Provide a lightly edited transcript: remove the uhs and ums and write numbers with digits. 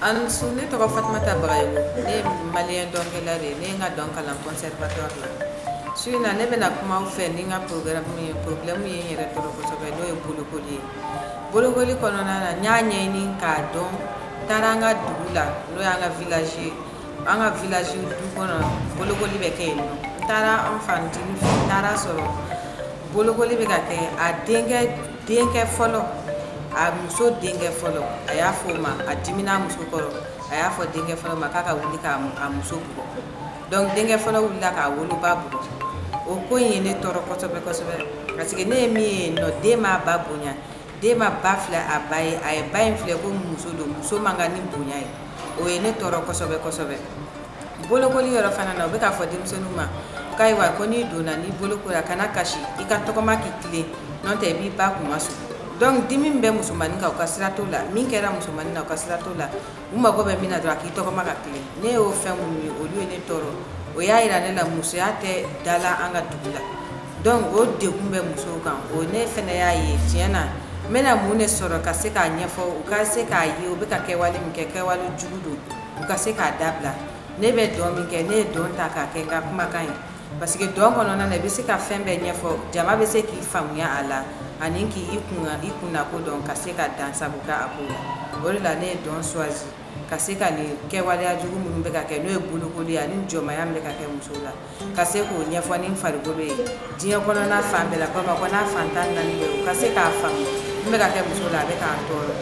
An suni to Fatmata Brayo, ne Malien donkelare, ne nga donkalan conservatoire la. Suina ne bena kuma fe ni nga problem ye yere to ko so be no e bolokoli. Bolokoli kono na nyanye ni ka don taranga dugula no anga village du kono bolokoli be ke no. Tara enfant ni tara soro. Bolokoli be ka ke a denke folo a muso denkɛ fɔlɔ a y'a fɔ ma a dimina muso kɔrɔ a y'a fɔ denkɛ fɔlɔ ma k'a ka wuli k'a muso bugɔ donc denkɛ fɔlɔ wulila k'a woloba bugɔ o ko in ye ne tɔɔrɔ kosɛbɛ parce que ne ye min ye nɔ den m'a ba bonya den ma ba filɛ a ba ye a ye ba in filɛ ko muso don muso man kan ni bonya ye o ye ne tɔɔrɔ kosɛbɛ bolokoli yɔrɔ fana na o bɛ k'a fɔ denmisɛnninw ma k'ayiwa ko n'i donna n'i bolokora kana kasi i ka tɔgɔma k'i tilen n'o tɛ i b'i ba kuma su donc dimi bɛ musomanin ka u ka sira t'o la min kɛra musomanin na u ka sira t'o la u mago bɛ min na dɔrɔn a k'i tɔgɔma ka tilen ne y'o fɛn minnu ye olu ye ne tɔɔrɔ o y'a yira ne la musoya tɛ dala an ka dugu la donc o degun bɛ musow kan o ne fɛnɛ y'a ye tiɲɛ na n bɛna mun de sɔrɔ ka se k'a ɲɛfɔ u ka se k'a ye u bɛ ka kɛwale min kɛ kɛwale jugu don u ka se k'a dabila ne bɛ dɔn min kɛ ne ye dɔn ta k'a kɛ n ka kumakan ye parce que dɔn kɔnɔna na i bɛ se ka fɛn bɛɛ ɲɛfɔ jama bɛ se k'i faamuya a la ani k'i kunna ko dɔn ka se ka dan sabu kɛ a ko la o de la ne ye dɔn choisi ka se ka nin kɛwaleya jugu minnu bɛ ka kɛ n'o ye bolokoli ani jɔnmaya min bɛ ka kɛ musow la ka se k'o ɲɛfɔ ni farikolo ye diɲɛ kɔnɔna fan bɛɛ la bamakɔ n'a fan tan naani bɛɛ u ka se k'a faamu min bɛ ka kɛ musow la a bɛ k'an tɔɔrɔ.